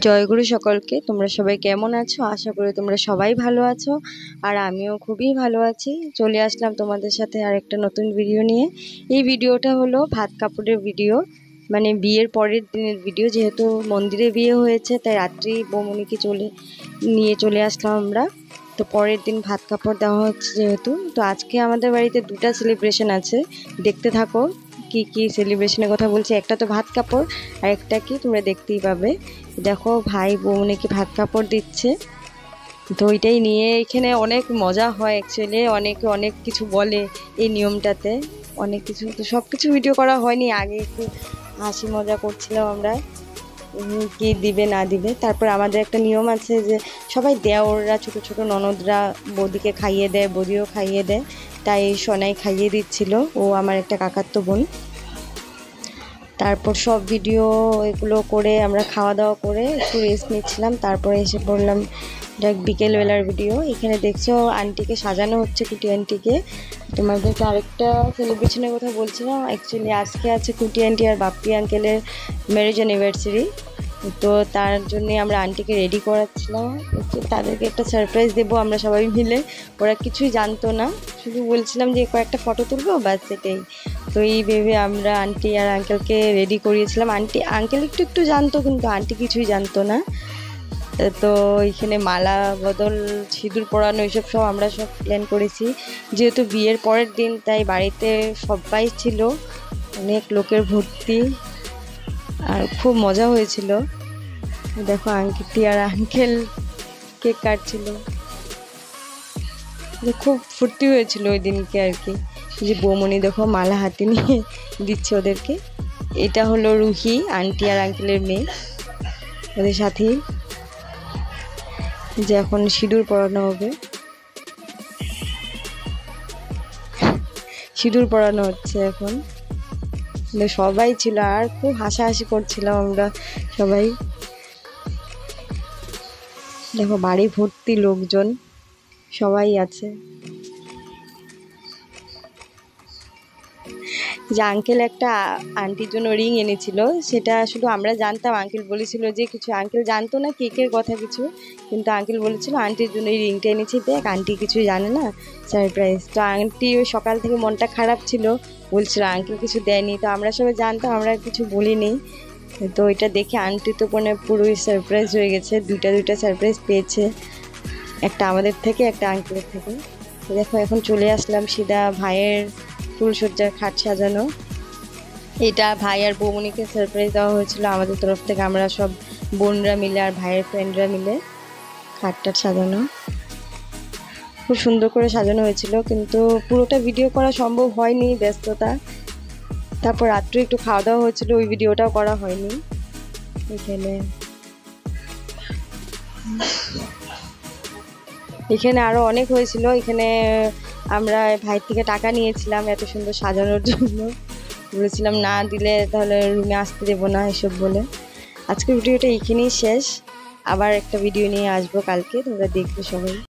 জয়গুরু সকলকে। তোমরা সবাই কেমন আছো? আশা করি তোমরা সবাই ভালো আছো, আর আমিও খুবই ভালো আছি। চলে আসলাম তোমাদের সাথে আর একটা নতুন ভিডিও নিয়ে। এই ভিডিওটা হলো ভাত কাপড়ের ভিডিও, মানে বিয়ের পরের দিনের ভিডিও। যেহেতু মন্দিরে বিয়ে হয়েছে তাই রাত্রি বৌমনিকে নিয়ে চলে আসলাম আমরা। তো পরের দিন ভাত কাপড় দেওয়া হচ্ছে যেহেতু, তো আজকে আমাদের বাড়িতে দুটা সেলিব্রেশন আছে। দেখতে থাকো কি কি সেলিব্রেশনের কথা বলছি। একটা তো ভাত কাপড়, আর একটা কি তোমরা দেখতেই পাবে। দেখো ভাই বৌমনিকে ভাত কাপড় দিচ্ছে, তো ওইটাই নিয়ে এখানে অনেক মজা হয়। অ্যাকচুয়ালি অনেকে অনেক কিছু বলে এই নিয়মটাতে, অনেক কিছু। তো সব কিছু ভিডিও করা হয়নি, আগে একটু হাসি মজা করছিলাম আমরা কি দিবে না দিবে। তারপর আমাদের একটা নিয়ম আছে যে সবাই দেওররা, ছোট ছোট ননদরা বৌদিকে খাইয়ে দেয়, বৌদিও খাইয়ে দেয়। তাই সোনাই খাইয়ে দিচ্ছিল, ও আমার একটা কাকাতো বোন। তারপর সব ভিডিও এগুলো করে আমরা খাওয়া দাওয়া করে একটু রেস্ট নিচ্ছিলাম। তারপরে এসে পড়লাম বিকেলবেলার ভিডিও। এখানে দেখছো আন্টিকে সাজানো হচ্ছে, কুটি আন্টিকে। তোমাদেরকে আরেকটা সেলিব্রেশনের কথা বলছিলাম। অ্যাকচুয়ালি আজকে আছে কুটি আন্টি আর বাপ্পি আঙ্কেলের ম্যারেজ অ্যানিভার্সারি। তো তার জন্যে আমরা আন্টিকে রেডি করাচ্ছিলাম। তাদেরকে একটা সারপ্রাইজ দেবো আমরা সবাই মিলে। ওরা কিছুই জানতো না, শুধু বলছিলাম যে কয়েকটা ফটো তুলবো, ব্যাস সেটাই। তো এই ভেবে আমরা আন্টি আর আঙ্কেলকে রেডি করিয়েছিলাম। আঙ্কেল একটু একটু জানতো, কিন্তু আন্টি কিছুই জানতো না। তো এখানে মালা বদল, সিঁদুর পরানো, এইসব সব আমরা সব প্ল্যান করেছি। যেহেতু বিয়ের পরের দিন তাই বাড়িতে সবাই ছিল, অনেক লোকের ভর্তি, আর খুব মজা হয়েছিল। দেখো আন্টি আর আঙ্কেল কেক কাটছিল, খুব ফুর্তি হয়েছিল ওই দিনকে আর কি। যে বৌমনি দেখো মালা হাতে নিয়ে দিচ্ছে ওদেরকে। এটা হলো রুহি, আন্টি আর আঙ্কেলের মেয়ে, ওদের সাথেই। যে এখন সিঁদুর পরানো হবে, সিঁদুর পরানো হচ্ছে এখন। সবাই ছিল আর খুব হাসাহাসি করছিলাম আমরা সবাই। দেখো বাড়ি ভর্তি লোকজন, সবাই আছে। যে আঙ্কেল একটা আন্টির জন্য রিং এনেছিল, সেটা শুধু আমরা জানতাম। আঙ্কেল বলেছিল যে কিছু, আঙ্কেল জানতো না কেকের কথা কিছু, কিন্তু আঙ্কেল বলেছিল আন্টির জন্য এই রিংটা এনেছি, দেখ আন্টি কিছু জানে না, সারপ্রাইজ। তো আন্টি ওই সকাল থেকে মনটা খারাপ ছিল, বলছিল আঙ্কেল কিছু দেয়নি। তো আমরা সবাই জানতাম, আমরা কিছু বলিনি। তো এটা দেখে আন্টি তো মানে পুরোই সারপ্রাইজ হয়ে গেছে, দুইটা সারপ্রাইজ পেয়েছে, একটা আমাদের থেকে, একটা আঙ্কেলের থেকে। দেখো এখন চলে আসলাম সিধা ভাইয়ের ফুলসজ্জার খাট সাজানো। এটা ভাই আর বৌমনিকে সারপ্রাইজ দেওয়া হয়েছিল আমাদের তরফ থেকে, আমরা সব বোনরা মিলে আর ভাইয়ের ফ্রেন্ডরা মিলে খাটটা সাজানো। খুব সুন্দর করে সাজানো হয়েছিল, কিন্তু পুরোটা ভিডিও করা সম্ভব হয়নি, ব্যস্ততা। তারপর রাত্রে একটু খাওয়া দাওয়া হয়েছিল, ওই ভিডিওটাও করা হয়নি। এখানে আরো অনেক হয়েছিল। এখানে আমরা ভাই থেকে টাকা নিয়েছিলাম এত সুন্দর সাজানোর জন্য, বলেছিলাম না দিলে তাহলে রুমে আসতে দেবো না, এসব বলে। আজকের ভিডিওটা এখানেই শেষ, আবার একটা ভিডিও নিয়ে আসবো কালকে, তোমরা দেখবে সবাই।